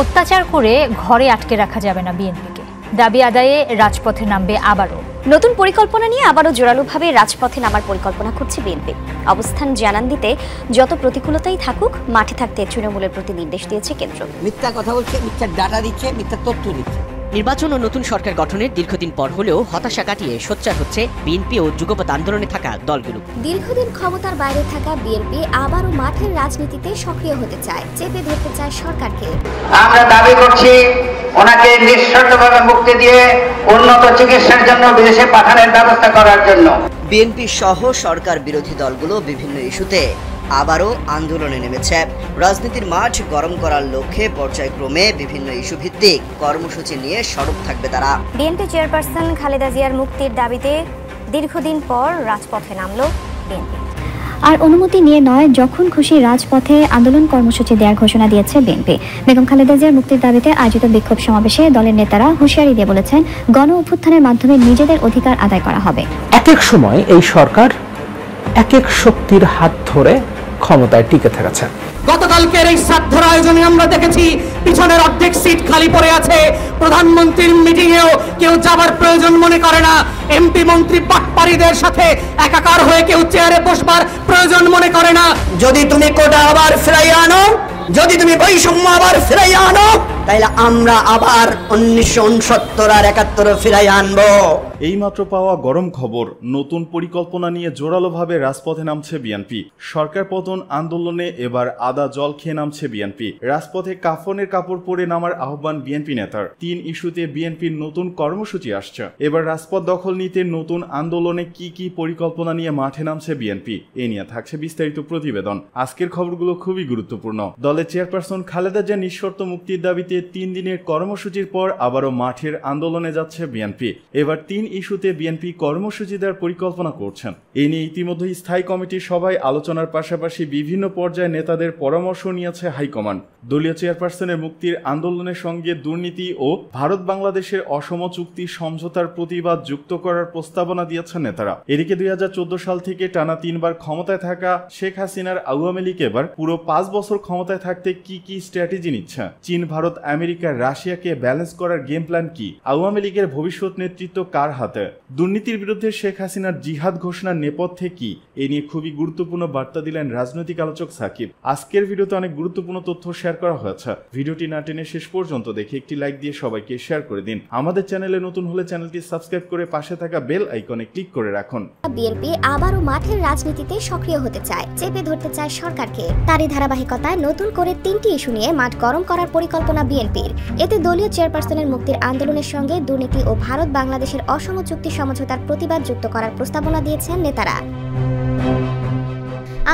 অত্যাচার করে ঘরে আটকে রাখা যাবে না বিএনপিকে, দাবি আদায়ে রাজপথে নামবে আবারও। নতুন পরিকল্পনা নিয়ে আবারও জোরালোভাবে রাজপথে নামার পরিকল্পনা করছে বিএনপি। অবস্থান জানান দিতে যত প্রতিকূলতাই থাকুক মাঠে থাকতে তৃণমূলের প্রতি নির্দেশ দিয়েছে কেন্দ্র। মিথ্যা কথা বলছে, মিথ্যা ডাটা দিচ্ছে, মিথ্যা তথ্য দিচ্ছে। নির্বাচন ও নতুন সরকার গঠনের দীর্ঘদিন পর হলেও হতাশা কাটিয়ে সোচ্চার হচ্ছে বিএনপি ও যুগপৎ আন্দোলনে থাকা দলগুলো। দীর্ঘদিন ক্ষমতার বাইরে থাকা বিএনপি আবারও মাঠের রাজনীতিতে সক্রিয় হতে চায়, চেপে ধরতে চায় সরকারকে। আমরা দাবি করছি ওনাকে নিঃশর্তভাবে মুক্তি দিয়ে উন্নত চিকিৎসার জন্য বিদেশে পাঠানোর ব্যবস্থা করার জন্য। বিএনপি সহ সরকার বিরোধী দলগুলো বিভিন্ন ইস্যুতে আবারও আন্দোলনে নেমেছে। রাজনীতির মাঠ গরম করার লক্ষ্যে পর্যায়ক্রমে বিভিন্ন ইস্যু ভিত্তিক কর্মসূচি নিয়ে সরব থাকবে তারা। বিএনপি চেয়ারপারসন খালেদা জিয়ার মুক্তির দাবিতে দীর্ঘদিন পর রাজপথে নামল বিএনপি। আর অনুমতি নিয়ে নয়, যখন খুশি রাজপথে আন্দোলন কর্মসূচি দেওয়ার ঘোষণা দিয়েছে বিএনপি। বেগম খালেদা জিয়ার মুক্তির দাবিতে আয়োজিত বিক্ষোভ সমাবেশে দলের নেতারা হুঁশিয়ারি দিয়ে বলেছেন, গণ অভ্যুত্থানের মাধ্যমে নিজেদের অধিকার আদায় করা হবে। এক এক সময় এই সরকার এক এক শক্তির হাত ধরে ক্ষমতায় টিকে থাকছে। গতকালকের এই শ্রাদ্ধের আয়োজনে আমরা দেখেছি পিছনের অর্ধেক সিট খালি পড়ে আছে। প্রধানমন্ত্রীর মিটিং এও কেউ যাবার প্রয়োজন মনে করে না। এমপি মন্ত্রী বাটপাড়িদের সাথে একাকার হয়ে কেউ চেয়ারে বসবার প্রয়োজন মনে করে না। যদি তুমি কোটা আবার ফিরাইয়া আনো, যদি তুমি বৈষম্য আবার ফিরাইয়া আনো, তাইলে আমরা আবার 1969 আর 71 ফিরাইয়া আনবো। এইমাত্র পাওয়া গরম খবর, নতুন পরিকল্পনা নিয়ে জোরালোভাবে রাজপথে নামছে বিএনপি। সরকার পতন আন্দোলনে এবার আদা জল খেয়ে নামছে বিএনপি। রাজপথে কাফনের কাপড় পরে নামার আহ্বান বিএনপি নেতার। 3 ইস্যুতে বিএনপির নতুন কর্মসূচি আসছে। এবার রাজপথ দখল নিতে নতুন আন্দোলনে কি কি পরিকল্পনা নিয়ে মাঠে নামছে বিএনপি, এ নিয়ে থাকছে বিস্তারিত প্রতিবেদন। আজকের খবরগুলো খুবই গুরুত্বপূর্ণ। দলের চেয়ারপারসন খালেদা জিয়ার নিঃশর্ত মুক্তির দাবিতে 3 দিনের কর্মসূচির পর আবারও মাঠের আন্দোলনে যাচ্ছে বিএনপি। এবার 3 ইস্যুতে বিএনপি কর্মসূচি দেওয়ার পরিকল্পনা করছেন। এ নিয়ে ইতিমধ্যে স্থায়ী কমিটির সভায় আলোচনার পাশাপাশি বিভিন্ন পর্যায়ে নেতাদের পরামর্শ নিয়েছে হাইকমান্ড। দলীয় চেয়ারপারসনের মুক্তির আন্দোলনের সঙ্গে দুর্নীতি ও ভারত বাংলাদেশের অসম চুক্তি সমঝোতার প্রতিবাদ যুক্ত করার প্রস্তাবনা দিয়েছেন নেতারা। এদিকে 2014 সাল থেকে টানা 3 বার ক্ষমতায় থাকা শেখ হাসিনার আওয়ামী লীগ এবার পুরো 5 বছর ক্ষমতায় থাকতে কি কি স্ট্র্যাটেজি নিচ্ছে, চীন, ভারত, আমেরিকা, রাশিয়াকে ব্যালেন্স করার গেম প্ল্যান কি, আওয়ামী লীগের ভবিষ্যৎ নেতৃত্ব কার হাতে, দুর্নীতির বিরুদ্ধে শেখ হাসিনার জিহাদ ঘোষণার নেপথ্যে কি, এ নিয়ে খুবই গুরুত্বপূর্ণ বার্তা দিলেন রাজনৈতিক আলোচক সাকিব। আজকের ভিডিওতে অনেক গুরুত্বপূর্ণ তথ্য শেয়ার করা হয়েছে। ভিডিওটি না টেনে শেষ পর্যন্ত দেখে একটি লাইক দিয়ে সবাইকে শেয়ার করে দিন। আমাদের চ্যানেলে নতুন হলে চ্যানেলটি সাবস্ক্রাইব করে পাশে থাকা বেল আইকনে ক্লিক করে রাখুন। বিএনপি আবারও মাঠের রাজনীতিতে সক্রিয় হতে চায়, চেপে ধরতে চায় সরকারকে। তারই ধারাবাহিকতায় নতুন করে 3টি ইস্যু নিয়ে মাঠ গরম করার পরিকল্পনা বিএনপির। এতে দলীয় চেয়ারপারসনের মুক্তির আন্দোলনের সঙ্গে দুর্নীতি ও ভারত বাংলাদেশের অসম চুক্তি সমঝোতার প্রতিবাদ যুক্ত করার প্রস্তাবনা দিয়েছেন নেতারা।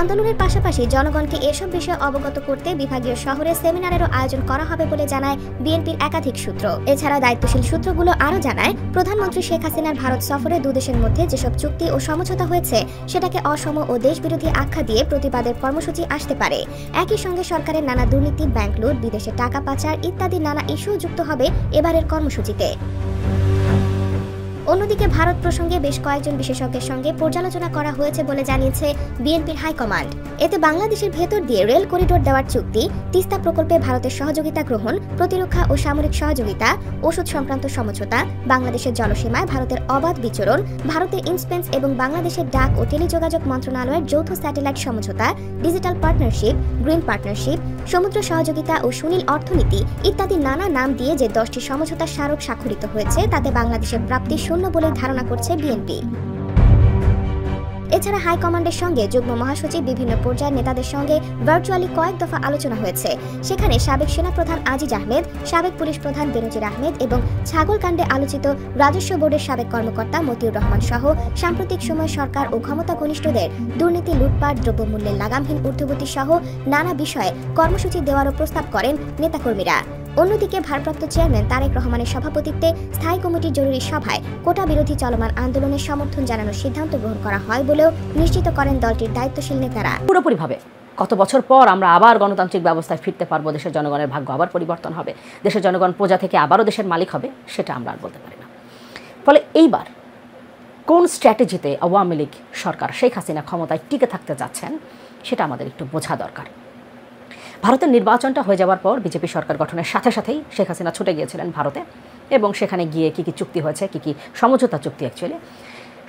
আন্দোলনের পাশাপাশি জনগণকে এসব বিষয়ে অবগত করতে বিভাগীয় শহরে সেমিনারেরও আয়োজন করা হবে বলে জানায় বিএনপির একাধিক সূত্র। এছাড়া দায়িত্বশীল সূত্রগুলো আরও জানায়, প্রধানমন্ত্রী শেখ হাসিনার ভারত সফরে দুদেশের মধ্যে যেসব চুক্তি ও সমঝোতা হয়েছে সেটাকে অসম ও দেশবিরোধী আখ্যা দিয়ে প্রতিবাদের কর্মসূচি আসতে পারে। একই সঙ্গে সরকারের নানা দুর্নীতি, ব্যাংক লুট, বিদেশে টাকা পাচার ইত্যাদি নানা ইস্যু যুক্ত হবে এবারের কর্মসূচিতে। অন্যদিকে ভারত প্রসঙ্গে বেশ কয়েকজন বিশেষজ্ঞের সঙ্গে পর্যালোচনা করা হয়েছে বলে জানিয়েছে বিএনপির হাইকমান্ড। এতে বাংলাদেশের ভেতর দিয়ে রেল করিডোর দেওয়ার চুক্তি, তিস্তা প্রকল্পে ভারতের সহযোগিতা গ্রহণ, প্রতিরক্ষা ও সামরিক সহযোগিতা, ওষুধ সংক্রান্ত সমঝোতা, বাংলাদেশের জলসীমায় ভারতের অবাধ বিচরণ, ভারতের ইনস্পেন্স এবং বাংলাদেশের ডাক ও টেলিযোগাযোগ মন্ত্রণালয়ের যৌথ স্যাটেলাইট সমঝোতা, ডিজিটাল পার্টনারশিপ, গ্রিন পার্টনারশিপ, সমুদ্র সহযোগিতা ও সুনীল অর্থনীতি ইত্যাদি নানা নাম দিয়ে যে 10টি সমঝোতার স্মারক স্বাক্ষরিত হয়েছে তাতে বাংলাদেশের প্রাপ্তি শূন্য বলে ধারণা করছে বিএনপি। এছাড়া হাইকমান্ডের সঙ্গে যুগ্ম মহাসচিব বিভিন্ন পর্যায়ের নেতাদের সঙ্গে ভার্চুয়ালি কয়েক দফা আলোচনা হয়েছে। সেখানে সাবেক সেনাপ্রধান আজিজ আহমেদ, সাবেক পুলিশ প্রধান বেনজির আহমেদ এবং ছাগলকাণ্ডে আলোচিত রাজস্ব বোর্ডের সাবেক কর্মকর্তা মতিউর রহমান সহ সাম্প্রতিক সময় সরকার ও ক্ষমতা ঘনিষ্ঠদের দুর্নীতি, লুটপাট, দ্রব্যমূল্যের লাগামহীন ঊর্ধ্বগতি সহ নানা বিষয়ে কর্মসূচি দেওয়ারও প্রস্তাব করেন নেতাকর্মীরা। অন্যদিকে ভারপ্রাপ্ত চেয়ারম্যান তারেক রহমানের সভাপতিত্বে স্থায়ী কমিটির জরুরি সভায় কোটা বিরোধী চলমান আন্দোলনের সমর্থন জানানোর সিদ্ধান্ত গ্রহণ করা হয় বলেও নিশ্চিত করেন দলটির দায়িত্বশীল নেতারা। পুরোপুরিভাবে কত বছর পর আমরা আবার গণতান্ত্রিক ব্যবস্থায় ফিরতে পারবো, দেশের জনগণের ভাগ্য আবার পরিবর্তন হবে, দেশের জনগণ প্রজা থেকে আবারও দেশের মালিক হবে, সেটা আমরা আর বলতে পারি না। ফলে এইবার কোন স্ট্র্যাটেজিতে আওয়ামী লীগ সরকার শেখ হাসিনা ক্ষমতায় টিকে থাকতে যাচ্ছেন সেটা আমাদের একটু বোঝা দরকার। ভারতের নির্বাচনটা হয়ে যাওয়ার পর বিজেপি সরকার গঠনের সাথে সাথেই শেখ হাসিনা ছুটে গিয়েছিলেন ভারতে, এবং সেখানে গিয়ে কী কী চুক্তি হয়েছে, কী কী সমঝোতা চুক্তি অ্যাকচুয়ালি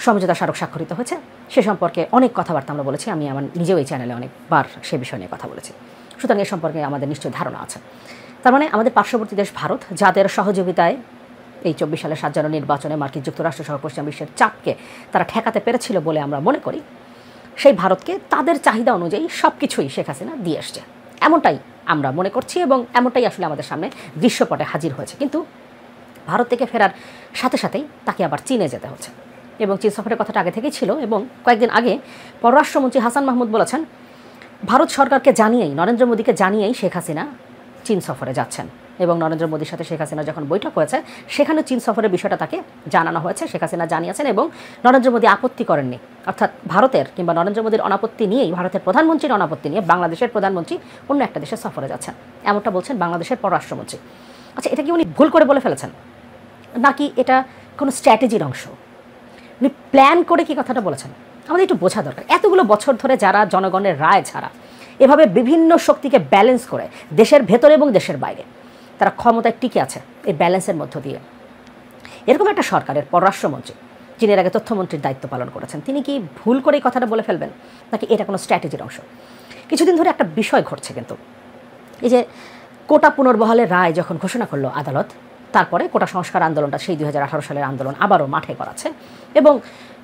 সমঝোতা স্মারক স্বাক্ষরিত হয়েছে সে সম্পর্কে অনেক কথাবার্তা আমরা বলেছি। আমি আমার নিজেও এই চ্যানেলে অনেকবার সে বিষয় নিয়ে কথা বলেছি, সুতরাং এ সম্পর্কে আমাদের নিশ্চয়ই ধারণা আছে। তার মানে আমাদের পার্শ্ববর্তী দেশ ভারত, যাদের সহযোগিতায় এই 24 সালের 7 জানুয়ারি নির্বাচনে মার্কিন যুক্তরাষ্ট্র সহ পশ্চিম বিশ্বের চাপকে তারা ঠেকাতে পেরেছিল বলে আমরা মনে করি, সেই ভারতকে তাদের চাহিদা অনুযায়ী সব কিছুই শেখ হাসিনা দিয়ে এসছে, এমনটাই আমরা মনে করছি এবং এমনটাই আসলে আমাদের সামনে দৃশ্যপটে হাজির হয়েছে। কিন্তু ভারত থেকে ফেরার সাথে সাথেই তাকে আবার চীনে যেতে হচ্ছে, এবং চীন সফরের কথাটা আগে থেকেই ছিল। এবং কয়েকদিন আগে পররাষ্ট্রমন্ত্রী হাসান মাহমুদ বলেছেন, ভারত সরকারকে জানিয়েই, নরেন্দ্র মোদীকে জানিয়েই শেখ হাসিনা চীন সফরে যাচ্ছেন, এবং নরেন্দ্র মোদীর সাথে শেখ হাসিনা যখন বৈঠক হয়েছে সেখানে চীন সফরের বিষয়টা তাকে জানানো হয়েছে, শেখ হাসিনা জানিয়েছেন এবং নরেন্দ্র মোদী আপত্তি করেননি। অর্থাৎ ভারতের কিংবা নরেন্দ্র মোদীর অনাপত্তি নিয়েই, ভারতের প্রধানমন্ত্রীর অনাপত্তি নিয়ে বাংলাদেশের প্রধানমন্ত্রী অন্য একটা দেশে সফরে যাচ্ছেন, এমনটা বলছেন বাংলাদেশের পররাষ্ট্রমন্ত্রী। আচ্ছা, এটা কি উনি ভুল করে বলে ফেলেছেন, নাকি এটা কোনো স্ট্র্যাটেজির অংশ? উনি প্ল্যান করে কি কথাটা বলেছেন? আমাদের একটু বোঝা দরকার। এতগুলো বছর ধরে যারা জনগণের রায় ছাড়া এভাবে বিভিন্ন শক্তিকে ব্যালেন্স করে দেশের ভেতরে এবং দেশের বাইরে তারা ক্ষমতায় টিকে আছে এই ব্যালেন্সের মধ্য দিয়ে, এরকম একটা সরকারের পররাষ্ট্রমন্ত্রী, যিনি এর আগে তথ্যমন্ত্রীর দায়িত্ব পালন করেছেন, তিনি কি ভুল করে এই কথাটা বলে ফেলবেন, নাকি এটা কোনো স্ট্র্যাটেজির অংশ? কিছুদিন ধরে একটা বিষয় ঘটছে কিন্তু, এই যে কোটা পুনর্বহালের রায় যখন ঘোষণা করলো আদালত, তারপরে কোটা সংস্কার আন্দোলনটা সেই 2018 সালের আন্দোলন আবারও মাঠে করাচ্ছে এবং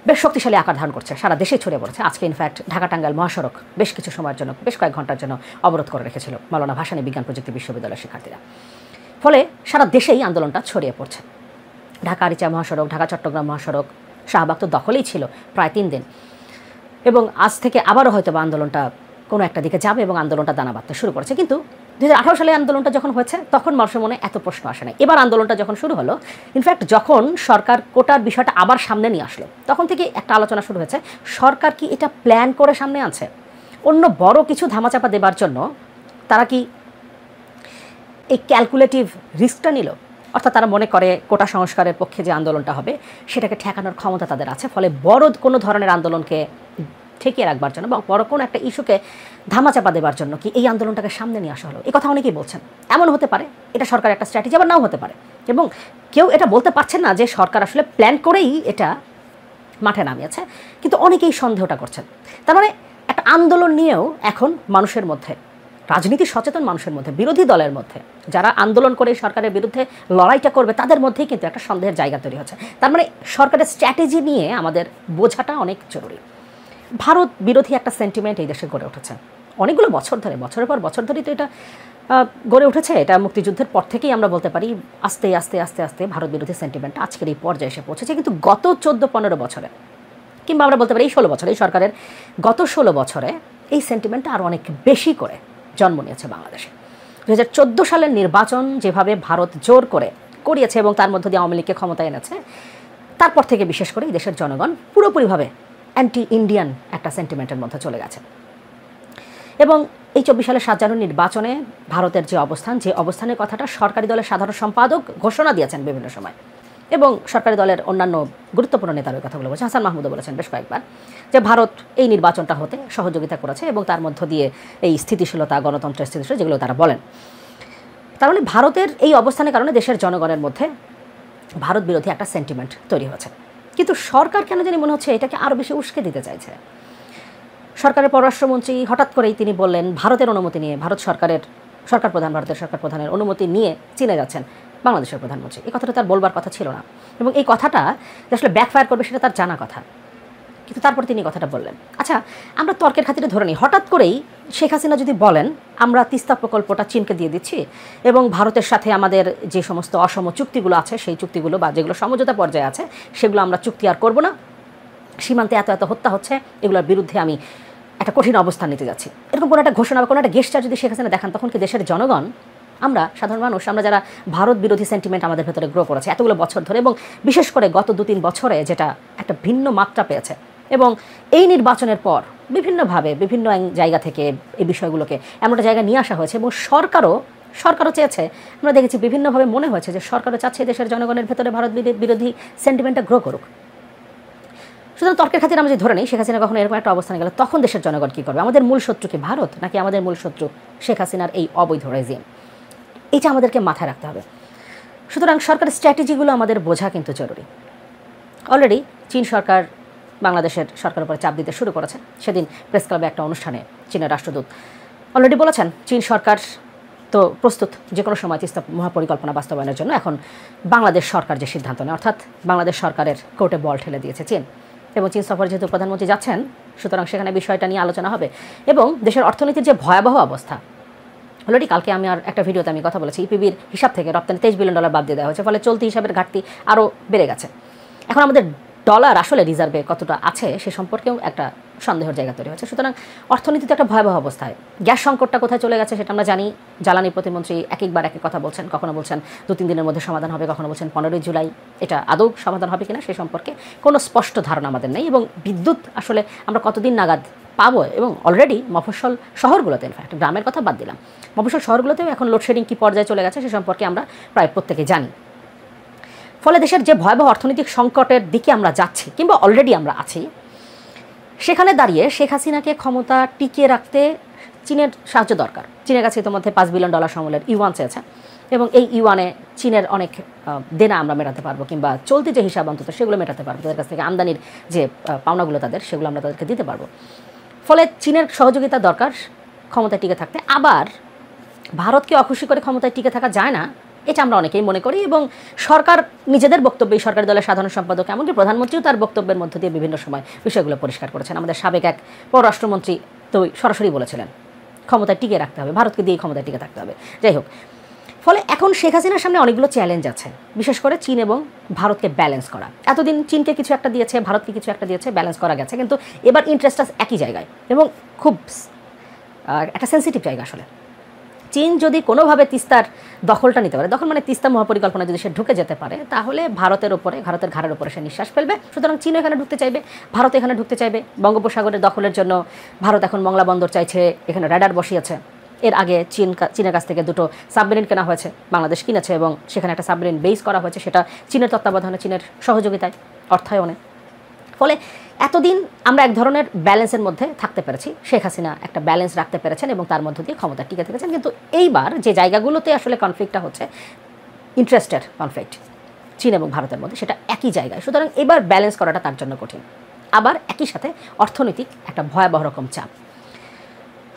বেশ শক্তিশালী আকার ধারণ করছে, সারা দেশে ছড়িয়ে পড়ছে। আজকে ইনফ্যাক্ট ঢাকা টাঙ্গাইল মহাসড়ক বেশ কিছু সময়ের জন্য, বেশ কয়েক ঘন্টার জন্য অবরোধ করে রেখেছিল মাওলানা ভাসানী বিজ্ঞান প্রযুক্তি বিশ্ববিদ্যালয়ের শিক্ষার্থীরা। ফলে সারা দেশেই আন্দোলনটা ছড়িয়ে পড়ছে। ঢাকা আরিচা মহাসড়ক, ঢাকা চট্টগ্রাম মহাসড়ক, শাহবাগ তো দখলেই ছিল প্রায় 3 দিন, এবং আজ থেকে আবারও হয়তো বা আন্দোলনটা কোনো একটা দিকে যাবে এবং আন্দোলনটা দানা বাঁধতে শুরু করেছে। কিন্তু 2018 সালে আন্দোলনটা যখন হয়েছে তখন মানুষের মনে এত প্রশ্ন আসে না। এবার আন্দোলনটা যখন শুরু হলো, ইনফ্যাক্ট যখন সরকার কোটার বিষয়টা আবার সামনে নিয়ে আসলো, তখন থেকে একটা আলোচনা শুরু হয়েছে, সরকার কি এটা প্ল্যান করে সামনে আনছে? অন্য বড় কিছু ধামাচাপা দেবার জন্য তারা কি এই ক্যালকুলেটিভ রিস্কটা নিল? অর্থাৎ তারা মনে করে কোটা সংস্কারের পক্ষে যে আন্দোলনটা হবে সেটাকে ঠেকানোর ক্ষমতা তাদের আছে, ফলে বড় কোনো ধরনের আন্দোলনকে ঠেকিয়ে রাখবার জন্য বা বড় কোনো একটা ইস্যুকে ধামাচাপা দেবার জন্য কি এই আন্দোলনটাকে সামনে নিয়ে আসা হলো? এই কথা অনেকেই বলছেন। এমন হতে পারে এটা সরকারের একটা স্ট্র্যাটেজি, আবার নাও হতে পারে, এবং কেউ এটা বলতে পারছেন না যে সরকার আসলে প্ল্যান করেই এটা মাঠে নামিয়েছে, কিন্তু অনেকেই সন্দেহটা করছেন। তার মানে একটা আন্দোলন নিয়েও এখন মানুষের মধ্যে, রাজনীতি সচেতন মানুষের মধ্যে, বিরোধী দলের মধ্যে, যারা আন্দোলন করে সরকারের বিরুদ্ধে লড়াইটা করবে তাদের মধ্যেই কিন্তু একটা সন্দেহের জায়গা তৈরি হচ্ছে। তার মানে সরকারের স্ট্র্যাটেজি নিয়ে আমাদের বোঝাটা অনেক জরুরি। ভারত বিরোধী একটা সেন্টিমেন্ট এই দেশে গড়ে উঠেছে অনেকগুলো বছর ধরে, বছরের পর বছর ধরেই তো এটা গড়ে উঠেছে। এটা মুক্তিযুদ্ধের পর থেকেই আমরা বলতে পারি আস্তে আস্তে আস্তে আস্তে ভারত বিরোধী সেন্টিমেন্টটা আজকের এই পর্যায়ে এসে পৌঁছেছে। কিন্তু গত 14-15 বছরে, কিংবা আমরা বলতে পারি এই 16 বছরে, এই সরকারের গত 16 বছরে এই সেন্টিমেন্টটা আরও অনেক বেশি করে জন্ম নিয়েছে বাংলাদেশে। 2014 সালের নির্বাচন যেভাবে ভারত জোর করে করিয়েছে এবং তার মধ্য দিয়ে আওয়ামী লীগকে ক্ষমতায় এনেছে, তারপর থেকে বিশেষ করে এই দেশের জনগণ পুরোপুরিভাবে অ্যান্টি ইন্ডিয়ান একটা সেন্টিমেন্টের মধ্যে চলে গেছে। এবং এই 24 সালের 7 জানুয়ারি নির্বাচনে ভারতের যে অবস্থান, যে অবস্থানের কথাটা সরকারি দলের সাধারণ সম্পাদক ঘোষণা দিয়েছেন বিভিন্ন সময়, এবং সরকারি দলের অন্যান্য গুরুত্বপূর্ণ নেতার কথাগুলো বলছেন, হাসান মাহমুদও বলেছেন বেশ কয়েকবার, যে ভারত এই নির্বাচনটা হতে সহযোগিতা করেছে এবং তার মধ্য দিয়ে এই স্থিতিশীলতা, গণতন্ত্রের স্থিতিশীলতা যেগুলো তারা বলেন। তার মানে ভারতের এই অবস্থানের কারণে দেশের জনগণের মধ্যে ভারত বিরোধী একটা সেন্টিমেন্ট তৈরি হয়েছে। কিন্তু সরকার কেন জানি মনে হচ্ছে এটাকে আরও বেশি উস্কে দিতে চাইছে। সরকারের পররাষ্ট্রমন্ত্রী হঠাৎ করেই তিনি বললেন ভারতের অনুমতি নিয়ে, ভারতের সরকার প্রধানের অনুমতি নিয়ে চীনে যাচ্ছেন বাংলাদেশের প্রধানমন্ত্রী। এই কথাটা তার বলবার কথা ছিল না, এবং এই কথাটা আসলে ব্যাকফায়ার করবে সেটা তার জানা কথা, কিন্তু তারপর তিনি কথাটা বললেন। আচ্ছা, আমরা তর্কের খাতিরে ধরে নিই, হঠাৎ করেই শেখ হাসিনা যদি বলেন আমরা তিস্তা প্রকল্পটা চীনকে দিয়ে দিচ্ছি এবং ভারতের সাথে আমাদের যে সমস্ত অসম চুক্তিগুলো আছে সেই চুক্তিগুলো বা যেগুলো সমঝোতা পর্যায়ে আছে সেগুলো আমরা চুক্তি আর করবো না, সীমান্তে এত এত হত্যা হচ্ছে, এগুলোর বিরুদ্ধে আমি একটা কঠিন অবস্থান নিতে যাচ্ছি, এরকম কোনো একটা ঘোষণা বা কোনো একটা গেস্টার যদি শেখ হাসিনা দেখান, তখন কি দেশের জনগণ, আমরা সাধারণ মানুষ, আমরা যারা ভারত বিরোধী সেন্টিমেন্ট আমাদের ভেতরে গ্রো করেছে এতগুলো বছর ধরে, এবং বিশেষ করে গত 2-3 বছরে যেটা একটা ভিন্ন মাত্রা পেয়েছে, এবং এই নির্বাচনের পর বিভিন্নভাবে বিভিন্ন জায়গা থেকে এই বিষয়গুলোকে এমন একটা জায়গায় নিয়ে আসা হয়েছে, এবং সরকারও চেয়েছে, আমরা দেখেছি বিভিন্নভাবে মনে হয়েছে যে সরকারও চাচ্ছে দেশের জনগণের ভেতরে ভারত বিরোধী সেন্টিমেন্টটা গ্রো করুক। সুতরাং তর্কের খাতিরে আমরা যদি ধরে নিই শেখ হাসিনা কখনো এরকম একটা অবস্থানে গেলে তখন দেশের জনগণ কী করবে? আমাদের মূল শত্রু কি ভারত, নাকি আমাদের মূল শত্রু শেখ হাসিনার এই অবৈধ রেজিম? এটা আমাদেরকে মাথায় রাখতে হবে। সুতরাং সরকারের স্ট্র্যাটেজিগুলো আমাদের বোঝা কিন্তু জরুরি। অলরেডি চীন সরকার বাংলাদেশের সরকারের উপরে চাপ দিতে শুরু করেছে। সেদিন প্রেস ক্লাবে একটা অনুষ্ঠানে চীনের রাষ্ট্রদূত অলরেডি বলেছেন চীন সরকার তো প্রস্তুত যে কোনো সময় তিস্তা মহাপরিকল্পনা বাস্তবায়নের জন্য। এখন বাংলাদেশ সরকার যে সিদ্ধান্ত নেয়, অর্থাৎ বাংলাদেশ সরকারের কোর্টে বল ঠেলে দিয়েছে চীন। এবং চীন সফরে যেহেতু প্রধানমন্ত্রী যাচ্ছেন, সুতরাং সেখানে বিষয়টা নিয়ে আলোচনা হবে। এবং দেশের অর্থনীতির যে ভয়াবহ অবস্থা, অলরেডি কালকে আমি আর একটা ভিডিওতে আমি কথা বলেছি, ইপিবির হিসাব থেকে রপ্তানি $23 বিলিয়ন বাদ দিয়ে দেওয়া হয়েছে, ফলে চলতি হিসাবের ঘাটতি আরও বেড়ে গেছে। এখন আমাদের ডলার আসলে রিজার্ভে কতটা আছে সে সম্পর্কেও একটা সন্দেহের জায়গা তৈরি হয়েছে। সুতরাং অর্থনীতিতে একটা ভয়াবহ অবস্থায়, গ্যাস সংকটটা কোথায় চলে গেছে সেটা আমরা জানি। জ্বালানি প্রতিমন্ত্রী একবার এক কথা বলছেন, কখনো বলছেন 2-3 দিনের মধ্যে সমাধান হবে, কখনো বলছেন 15 জুলাই। এটা আদৌ সমাধান হবে কিনা সে সম্পর্কে কোনো স্পষ্ট ধারণা আমাদের নেই। এবং বিদ্যুৎ আসলে আমরা কতদিন নাগাদ পাবো? এবং অলরেডি মফস্বল শহরগুলোতে, ইনফ্যাক্ট গ্রামের কথা বাদ দিলাম, মফস্বল শহরগুলোতেও এখন লোডশেডিং কী পর্যায়ে চলে গেছে সে সম্পর্কে আমরা প্রায় প্রত্যেকে জানি। ফলে দেশের যে ভয়াবহ অর্থনৈতিক সংকটের দিকে আমরা যাচ্ছি, কিংবা অলরেডি আমরা আছি, সেখানে দাঁড়িয়ে শেখ হাসিনাকে ক্ষমতা টিকিয়ে রাখতে চীনের সাহায্য দরকার। চীনের কাছে ইতিমধ্যে $5 বিলিয়ন সমূল্যের ইউয়ান চেয়েছে, এবং এই ইউয়ানে চীনের অনেক দেনা আমরা মেটাতে পারবো, কিংবা চলতি যে হিসাব অন্তত সেগুলো মেটাতে পারবো। তাদের কাছ থেকে আমদানির যে পাওনাগুলো তাদের, সেগুলো আমরা তাদেরকে দিতে পারবো। ফলে চীনের সহযোগিতা দরকার ক্ষমতায় টিকে থাকতে। আবার ভারতকে অখুশি করে ক্ষমতায় টিকে থাকা যায় না, এটা আমরা অনেকেই মনে করি। এবং সরকার নিজেদের বক্তব্যে, সরকারি দলের সাধারণ সম্পাদক এমনকি প্রধানমন্ত্রীও তার বক্তব্যের মধ্য দিয়ে বিভিন্ন সময় বিষয়গুলো পরিষ্কার করেছেন। আমাদের সাবেক এক পররাষ্ট্রমন্ত্রী তো সরাসরি বলেছিলেন ক্ষমতায় টিকে রাখতে হবে, ভারতকে দিয়ে ক্ষমতায় টিকে থাকতে হবে। যাই হোক, ফলে এখন শেখ হাসিনার সামনে অনেকগুলো চ্যালেঞ্জ আছে, বিশেষ করে চীন এবং ভারতকে ব্যালেন্স করা। এতদিন চীনকে কিছু একটা দিয়েছে, ভারতকে কিছু একটা দিয়েছে, ব্যালেন্স করা গেছে, কিন্তু এবার ইন্টারেস্টটা একই জায়গায় এবং খুব একটা সেন্সিটিভ জায়গা। আসলে চীন যদি কোনোভাবে তিস্তার দখলটা নিতে পারে, দখল মানে তিস্তা মহাপরিকল্পনা যদি সে ঢুকে যেতে পারে, তাহলে ভারতের ঘাড়ের উপরে সে নিঃশ্বাস ফেলবে। সুতরাং চীন এখানে ঢুকতে চাইবে, ভারত এখানে ঢুকতে চাইবে। বঙ্গোপসাগরের দখলের জন্য ভারত এখন মংলা বন্দর চাইছে, এখানে র্যাডার বসিয়েছে। এর আগে চীনের কাছ থেকে 2টো সাবমেরিন কেনা হয়েছে, বাংলাদেশ কিনেছে, এবং সেখানে একটা সাবমেরিন বেস করা হয়েছে, সেটা চীনের তত্ত্বাবধানে, চীনের সহযোগিতায়, অর্থায়নে। ফলে এতদিন আমরা এক ধরনের ব্যালেন্সের মধ্যে থাকতে পেরেছি, শেখ হাসিনা একটা ব্যালেন্স রাখতে পেরেছেন এবং তার মধ্য দিয়ে ক্ষমতা টিকে থেকেছেন। কিন্তু এইবার যে জায়গাগুলোতে আসলে কনফ্লিক্টটা হচ্ছে, ইন্টারেস্টের কনফ্লিক্ট চীন এবং ভারতের মধ্যে, সেটা একই জায়গায়। সুতরাং এবার ব্যালেন্স করাটা তার জন্য কঠিন। আবার একই সাথে অর্থনৈতিক একটা ভয়াবহ রকম চাপ।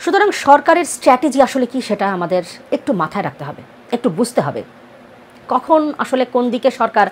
সুতরাং সরকারের স্ট্র্যাটেজি আসলে কি সেটা আমাদের একটু মাথায় রাখতে হবে, একটু বুঝতে হবে কখন আসলে কোন দিকে সরকার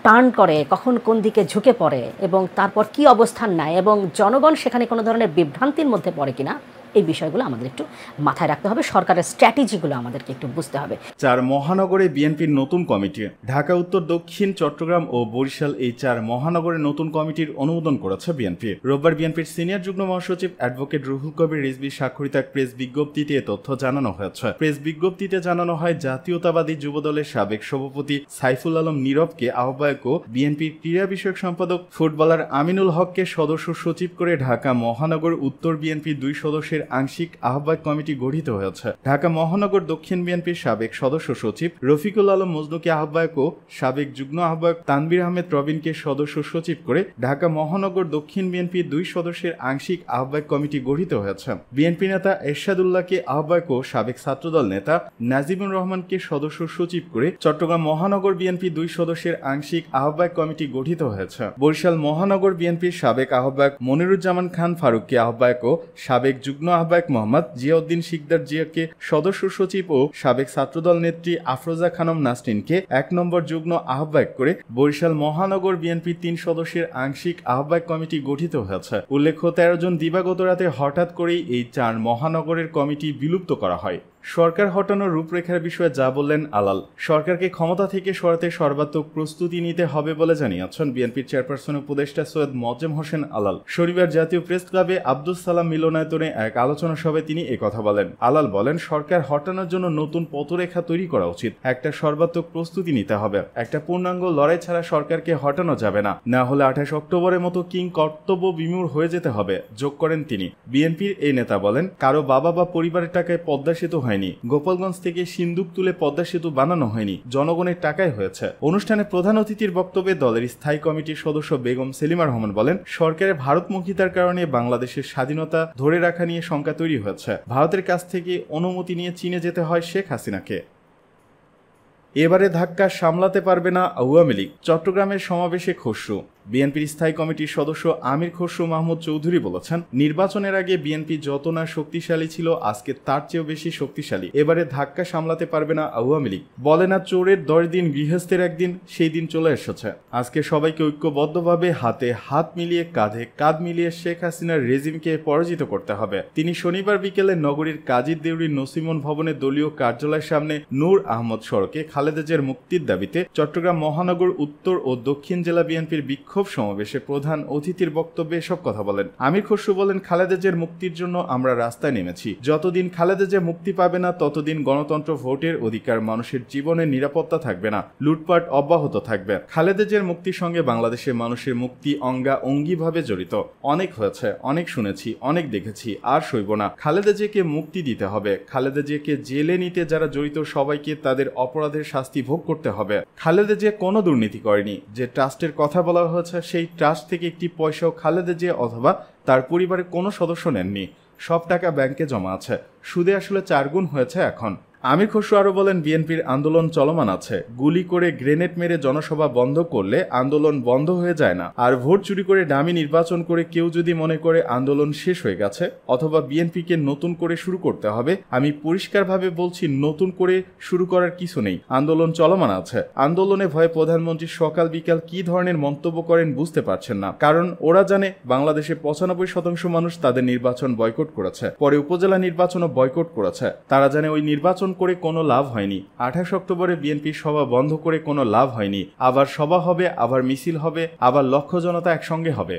টার্ন করে, কখন কোন দিকে ঝুঁকে পড়ে, এবং তারপর কি অবস্থান নেয়, এবং জনগণ সেখানে কোনো ধরনের বিভ্রান্তির মধ্যে পড়ে কিনা, এই বিষয়গুলো আমাদের একটু মাথায় রাখতে হবে। সরকারের স্ট্র্যাটেজিগুলো আমাদেরকে একটু বুঝতে হবে। 4 মহানগরে বিএনপির নতুন কমিটি। ঢাকা, উত্তর, দক্ষিণ, চট্টগ্রাম ও বরিশাল এই 4 মহানগরের নতুন কমিটির অনুমোদন করেছে বিএনপি। রোববার বিএনপির সিনিয়র যুগ্ম মহাসচিব অ্যাডভোকেট রুহুল কবির রিজভীর স্বাক্ষরিত প্রেস বিজ্ঞপ্তিতে এ তথ্য জানানো হয়েছে। প্রেস বিজ্ঞপ্তিতে জানানো হয়, জাতীয়তাবাদী যুবদলের সাবেক সভাপতি সাইফুল আলম নীরবকে আহ্বায়ক ও বিএনপির ক্রীড়া বিষয়ক সম্পাদক ফুটবলার আমিনুল হককে সদস্য সচিব করে ঢাকা মহানগর উত্তর বিএনপি 2 সদস্যের আংশিক আহ্বায়ক কমিটি গঠিত হয়েছে। ঢাকা মহানগর দক্ষিণ বিএনপির সাবেক সদস্য সচিব রফিকুল আলম মজনুকে আহ্বায়ক ও সাবেক যুগ্ম আহ্বায়ক তানবির আহমেদ রবিনকে সদস্য সচিব করে ঢাকা মহানগর দক্ষিণ বিএনপি 2 সদস্যের আংশিক আহ্বায়ক কমিটি গঠিত হয়েছে। বিএনপি নেতা এরশাদুল্লাহকে আহ্বায়ক ও সাবেক ছাত্রদল নেতা নাজিবুর রহমানকে সদস্য সচিব করে চট্টগ্রাম মহানগর বিএনপি 2 সদস্যের আংশিক আহ্বায়ক কমিটি গঠিত হয়েছে। বরিশাল মহানগর বিএনপির সাবেক আহ্বায়ক মনিরুজ্জামান খান ফারুককে আহ্বায়ক ও সাবেক যুগ্ম আহ্বায়ক মোহাম্মদ জিয়াউদ্দিন শিকদার জিয়াকে সদস্য সচিব ও সাবেক ছাত্রদল নেত্রী আফরোজা খানম নাসরিনকে 1 নম্বর যুগ্ম আহ্বায়ক করে বরিশাল মহানগর বিএনপি 3 সদস্যের আংশিক আহ্বায়ক কমিটি গঠিত হয়েছে। উল্লেখ্য 13 জন দিবাগত রাতে হঠাৎ করেই এই 4 মহানগরের কমিটি বিলুপ্ত করা হয়। সরকার হটানোর রূপরেখার বিষয়ে যা বললেন আলাল। সরকারকে ক্ষমতা থেকে সরাতে সর্বাত্মক প্রস্তুতি নিতে হবে বলে জানিয়েছেন বিএনপির চেয়ারপারসন উপদেষ্টা সৈয়দ মোয়াজ্জেম হোসেন আলাল। শনিবার জাতীয় প্রেস ক্লাবে আব্দুস সালাম মিলনায়তনে এক আলোচনা সভায় তিনি একথা বলেন। আলাল বলেন, সরকার হটানোর জন্য নতুন পথরেখা তৈরি করা উচিত, একটা সর্বাত্মক প্রস্তুতি নিতে হবে, একটা পূর্ণাঙ্গ লড়াই ছাড়া সরকারকে হটানো যাবে না, না হলে 28 অক্টোবরের মতো কিং কর্তব্য বিমূঢ় হয়ে যেতে হবে, যোগ করেন তিনি। বিএনপির এই নেতা বলেন, কারো বাবা বা পরিবারের টাকায় পদ্মা সেতু হয় হয়নি, গোপালগঞ্জ থেকে সিন্দুক তুলে পদ্মা সেতু বানানো হয়নি, জনগণের টাকায় হয়েছে। অনুষ্ঠানে প্রধান অতিথির বক্তব্যে দলের স্থায়ী কমিটির সদস্য বেগম সেলিমা রহমান বলেন, সরকারের ভারতমুখিতার কারণে বাংলাদেশের স্বাধীনতা ধরে রাখা নিয়ে শঙ্কা তৈরি হয়েছে। ভারতের কাছ থেকে অনুমতি নিয়ে চীনে যেতে হয় শেখ হাসিনাকে। এবারে ধাক্কা সামলাতে পারবে না আওয়ামী লীগ। চট্টগ্রামের সমাবেশে খসরু। বিএনপির স্থায়ী কমিটির সদস্য আমির খসরু মাহমুদ চৌধুরী বলেছেন, নির্বাচনের আগে বিএনপি যত না শক্তিশালী ছিল আজকে তার চেয়েও বেশি শক্তিশালী। এবারে ধাক্কা সামলাতে পারবে না আওয়ামী লীগ। বলে না চোরের 10 দিন গৃহস্থের একদিন, সেই দিন চলে এসেছে। আজকে সবাইকে ঐক্যবদ্ধভাবে হাতে হাত মিলিয়ে কাঁধে কাঁধ মিলিয়ে শেখ হাসিনার রেজিমকে পরাজিত করতে হবে। তিনি শনিবার বিকেলে নগরীর কাজীর দেউরির নসিমন ভবনের দলীয় কার্যালয়ের সামনে নূর আহমদ সড়কে খালেদা জিয়ার মুক্তির দাবিতে চট্টগ্রাম মহানগর উত্তর ও দক্ষিণ জেলা বিএনপির বিক্ষোভ সমাবেশে প্রধান অতিথির বক্তব্যে এসব কথা বলেন। আমির খসরু বলেন, খালেদা জিয়ার মুক্তির জন্য আমরা রাস্তায় নেমেছি। যতদিন খালেদা জিয়া মুক্তি পাবে না ততদিন গণতন্ত্র, ভোটের অধিকার, মানুষের জীবনের নিরাপত্তা থাকবে না, লুটপাট অব্যাহত থাকবে। খালেদা জিয়ার মুক্তির সঙ্গে বাংলাদেশের মানুষের মুক্তি অঙ্গাঅঙ্গিভাবে জড়িত। অনেক হয়েছে, অনেক শুনেছি, অনেক দেখেছি, আর সইব না। খালেদা জিয়াকে মুক্তি দিতে হবে। খালেদা জিয়াকে জেলে নিতে যারা জড়িত সবাইকে তাদের অপরাধের শাস্তি ভোগ করতে হবে। খালেদা জিয়া কোনো দুর্নীতি করেনি। যে ট্রাস্টের কথা বলা হয়েছে সেই ট্রাস্ট থেকে একটি পয়সাও খালেদা জিয়া অথবা তার পরিবারের কোনো সদস্য নেননি। সব টাকা ব্যাংকে জমা আছে। সুদে আসলে 4 গুণ হয়েছে এখন। আমির খসরু আরো বলেন, বিএনপির আন্দোলন চলমান আছে। গুলি করে গ্রেনেড মেরে জনসভা বন্ধ করলে আন্দোলন বন্ধ হয়ে যায় না। আর ভোট চুরি করে ডামি নির্বাচন করে কেউ যদি মনে করে আন্দোলন শেষ হয়ে গেছে অথবা বিএনপিকে নতুন করে শুরু করতে হবে, আমি পরিষ্কারভাবে বলছি, নতুন করে শুরু করার কিছু নেই। আন্দোলন চলমান আছে। আন্দোলনে ভয়ে প্রধানমন্ত্রী সকাল বিকাল কি ধরনের মন্তব্য করেন বুঝতে পারছেন না। কারণ ওরা জানে বাংলাদেশে 95% মানুষ তাদের নির্বাচন বয়কট করেছে, পরে উপজেলা নির্বাচনও বয়কট করেছে। তারা জানে ওই নির্বাচন করে কোনো লাভ হয়নি। 28 অক্টোবরে বিএনপি সভা বন্ধ করে কোনো লাভ হয়নি। আবার সভা হবে, আবার মিছিল হবে, আবার লক্ষ জনতা একসঙ্গে হবে।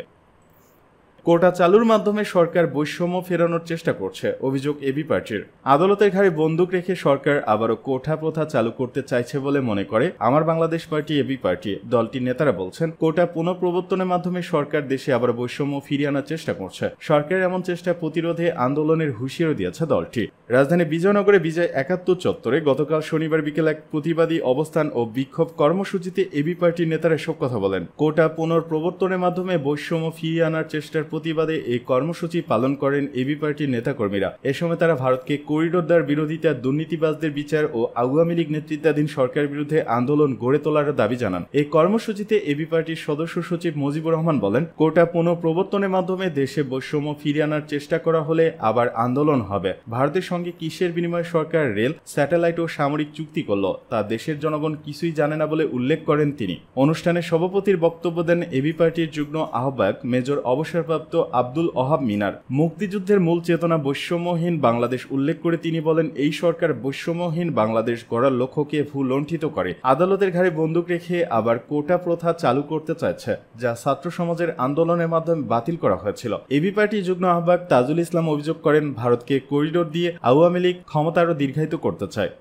কোটা চালুর মাধ্যমে সরকার বৈষম্য ফেরানোর চেষ্টা করছে, অভিযোগ এবি পার্টির। আদালতের ঘাড়ে বন্দুক রেখে সরকার আবারও কোটা প্রথা চালু করতে চাইছে বলে মনে করে আমার বাংলাদেশ পার্টি এবি পার্টি। দলটির নেতারা বলছেন, কোটা পুনঃপ্রবর্তনের মাধ্যমে সরকার দেশে আবার বৈষম্য ফিরিয়ে আনার চেষ্টা করছে। সরকারের এমন চেষ্টা প্রতিরোধে আন্দোলনের হুঁশিয়ারি দিয়েছে দলটি। রাজধানী বিজয়নগরে বিজয় 71 চত্বরে গতকাল শনিবার বিকেল এক প্রতিবাদী অবস্থান ও বিক্ষোভ কর্মসূচিতে এবি পার্টির নেতারা এসব কথা বলেন। কোটা পুনঃপ্রবর্তনের মাধ্যমে বৈষম্য ফিরিয়ে আনার চেষ্টার প্রতিবাদে এই কর্মসূচি পালন করেন এবি পার্টির নেতাকর্মীরা। এ সময় তারা ভারতকে করিডোর দেওয়ার বিরোধিতা, দুর্নীতিবাজদের বিচার ও আওয়ামী লীগ নেতৃত্বাধীন সরকারের বিরুদ্ধে আন্দোলন গড়ে তোলার দাবি জানান। এই কর্মসূচিতে এবি পার্টির সদস্য সচিব মুজিবুর রহমান বলেন, কোটা পুনঃপ্রবর্তনের মাধ্যমে দেশে বৈষম্য ফিরিয়ে আনার চেষ্টা করা হলে আবার আন্দোলন হবে। ভারতের সঙ্গে কিসের বিনিময়ে সরকার রেল, স্যাটেলাইট ও সামরিক চুক্তি করল তা দেশের জনগণ কিছুই জানে না বলে উল্লেখ করেন তিনি। অনুষ্ঠানে সভাপতির বক্তব্য দেন এবি পার্টির যুগ্ম আহ্বায়ক মেজর অবসরপ্রাপ্ত আব্দুল ওহাব মিনার। মুক্তিযুদ্ধের মূল চেতনা বৈষম্যহীন বাংলাদেশ উল্লেখ করে তিনি বলেন, এই সরকার বৈষম্যহীন বাংলাদেশ গড়ার লক্ষ্যকে ভূলুণ্ঠিত করে আদালতের ঘাড়ে বন্দুক রেখে আবার কোটা প্রথা চালু করতে চাইছে, যা ছাত্র সমাজের আন্দোলনের মাধ্যমে বাতিল করা হয়েছিল। এবি পার্টির যুগ্ম আহ্বায়ক তাজুল ইসলাম অভিযোগ করেন, ভারতকে করিডোর দিয়ে আওয়ামী লীগ ক্ষমতা আরও দীর্ঘায়িত করতে চায়।